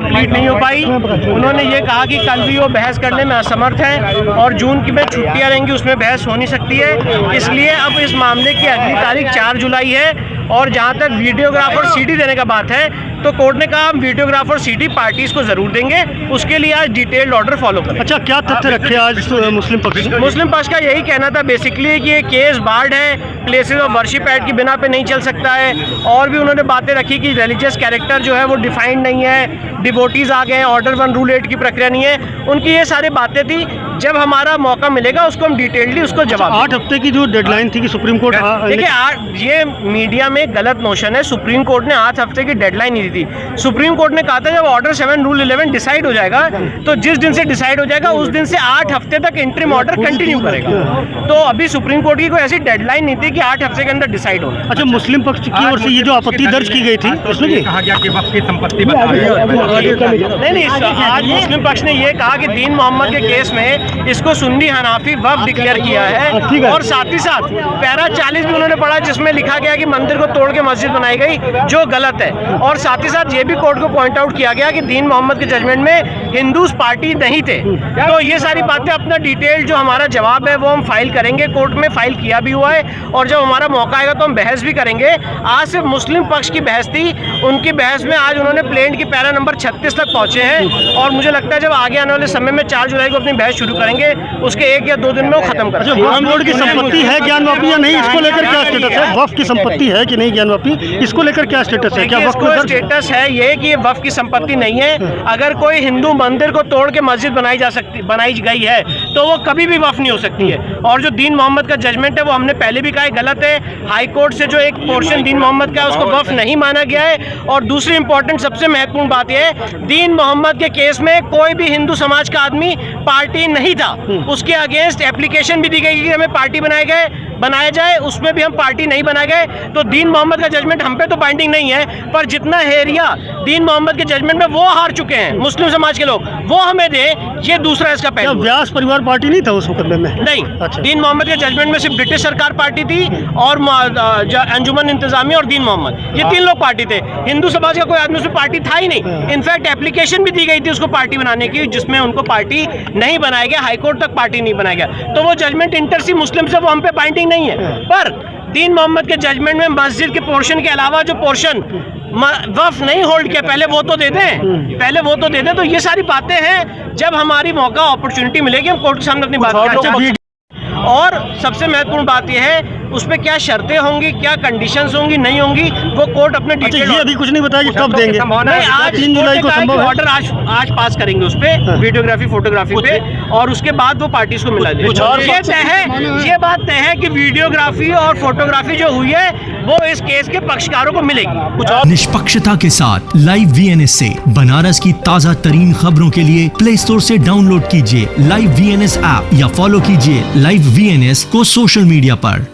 Complete नहीं हो पाई। उन्होंने ये कहा कि कल भी वो बहस करने में असमर्थ हैं और जून की में छुट्टियां रहेंगी, उसमें बहस हो नहीं सकती है। इसलिए अब इस मामले की अगली तारीख 4 जुलाई है। और जहां तक वीडियोग्राफर सीडी देने का बात है तो कोर्ट ने कहा हम वीडियोग्राफर सीडी पार्टीज को जरूर देंगे, उसके लिए आज डिटेल्ड ऑर्डर फॉलो करें। अच्छा, क्या तथ्य रखे आज मुस्लिम पक्ष? मुस्लिम पक्ष का यही कहना था बेसिकली कि ये केस बार्ड है, प्लेसेस ऑफ वर्शिप एक्ट की बिना पे नहीं चल सकता है। और भी उन्होंने बातें रखी कि रिलीजियस कैरेक्टर जो है वो डिफाइंड नहीं है, डिवोटीज आ गए हैं, ऑर्डर 1 रूल 8 की प्रक्रिया नहीं है। उनकी ये सारी बातें थी। जब हमारा मौका मिलेगा उसको हम डिटेलली उसको जवाब 8 हफ्ते की जो डेडलाइन थी कि सुप्रीम कोर्ट, देखिए ये मीडिया में गलत नोशन है। सुप्रीम कोर्ट ने 8 हफ्ते की डेडलाइन नहीं दी थी। सुप्रीम कोर्ट ने कहा था जब ऑर्डर 7 रूल 11 डिसाइड हो जाएगा तो जिस दिन से डिसाइड हो जाएगा उस दिन से 8 हफ्ते तक इंटरिम ऑर्डर कंटिन्यू करेगा। तो अभी सुप्रीम कोर्ट की कोई ऐसी डेडलाइन नहीं थी कि 8 हफ्ते के अंदर डिसाइड हो। अच्छा, मुस्लिम पक्ष की ओर से ये जो आपत्ति दर्ज की गई थी उसमें कहा गया कि वक्फ की संपत्ति नहीं, आज मुस्लिम पक्ष ने ये कहा कि दीन मोहम्मद के केस में इसको सुन्नी हनाफी वक्फ डिक्लेयर किया है। और साथ ही साथ पैरा 40 भी उन्होंने पढ़ा जिसमें लिखा गया कि मंदिर को तोड़ के मस्जिद बनाई गई, जो गलत है। और साथ ही साथ ये भी कोर्ट को पॉइंट आउट किया गया कि दीन मोहम्मद के जजमेंट में हिंदूज पार्टी नहीं थे। तो ये सारी बातें अपना डिटेल जो हमारा जवाब है वो हम फाइल करेंगे, कोर्ट में फाइल किया भी हुआ है। और जब हमारा मौका आएगा तो हम बहस भी करेंगे। आज सिर्फ मुस्लिम पक्ष की बहस थी, उनकी बहस में आज उन्होंने प्लेंट की पैरा नंबर 36 तक पहुंचे हैं। और मुझे लगता है जब आगे आने वाले समय में 4 जुलाई को अपनी बहस शुरू करेंगे उसके 1 या 2 दिन में वो खत्म कर। वक्फ बोर्ड की संपत्ति है ज्ञानवापी या नहीं, इसको लेकर क्या स्टेटस है? वक्फ की संपत्ति है कि नहीं ज्ञानवापी, इसको लेकर क्या स्टेटस है? क्या वक्फ को स्टेटस है ये कि ये वक्फ की संपत्ति नहीं है। अगर कोई हिंदू मंदिर को तोड़ के मस्जिद बनाई गई है तो वो कभी भी वक्फ नहीं हो सकती है। और जो दीन मोहम्मद का जजमेंट है वो हमने पहले भी कहा है गलत है। हाई कोर्ट से जो एक पोर्शन दीन मोहम्मद का है उसको वक्फ नहीं माना गया है। और दूसरी इंपॉर्टेंट सबसे महत्वपूर्ण बात यह है दीन मोहम्मद के केस में कोई भी हिंदू समाज का आदमी पार्टी नहीं था। उसके अगेंस्ट एप्लीकेशन भी दी गई कि हमें पार्टी बनाया जाए, उसमें भी हम पार्टी नहीं बनाए गए। तो दीन मोहम्मद का जजमेंट हम पे तो बाइंडिंग नहीं है, पर जितना एरिया दीन मोहम्मद के जजमेंट में वो हार चुके हैं मुस्लिम समाज के लोग, वो हमें दे, ये दूसरा इसका पहलू। व्यास परिवार पार्टी नहीं था उस मुकदमे में? नहीं। अच्छा। दीन मोहम्मद के जजमेंट में सिर्फ ब्रिटिश सरकार पार्टी थी और अंजुमन इंतजामिया और दीन मोहम्मद, ये 3 लोग पार्टी थे। हिंदू समाज का कोई आदमी उसमें पार्टी था ही नहीं। इनफैक्ट एप्लीकेशन भी दी गई थी उसको पार्टी बनाने की, जिसमें उनको पार्टी नहीं बनाया गया, हाईकोर्ट तक पार्टी नहीं बनाया गया। तो वो जजमेंट इंटर सी मुस्लिम से वो हम पे बाइंडिंग नहीं है। पर दीन मोहम्मद के जजमेंट में मस्जिद के पोर्शन के अलावा जो पोर्शन वक्फ नहीं होल्ड किया पहले वो तो दे दें, तो ये सारी बातें हैं। जब हमारी मौका अपॉर्चुनिटी मिलेगी हम कोर्ट के सामने अपनी बात करेंगे। और सबसे महत्वपूर्ण बात यह है उसमें क्या शर्तें होंगी, क्या कंडीशंस होंगी, नहीं होंगी, वो कोर्ट अपने डिटेल। ये अभी कुछ नहीं बताया कि कब देंगे? नहीं, आज 3 जुलाई को संभव है। ऑर्डर आज पास करेंगे उस पे, वीडियोग्राफी फोटोग्राफी पे, और उसके बाद वो पार्टीज को मिला देंगे। ये बात तय है कि वीडियोग्राफी और फोटोग्राफी जो हुई है वो इस केस के पक्षकारों को मिलेगी। निष्पक्षता के साथ लाइव VNS से बनारस की ताज़ा तरीन खबरों के लिए प्ले स्टोर से डाउनलोड कीजिए लाइव VNS ऐप या फॉलो कीजिए लाइव VNS को सोशल मीडिया पर।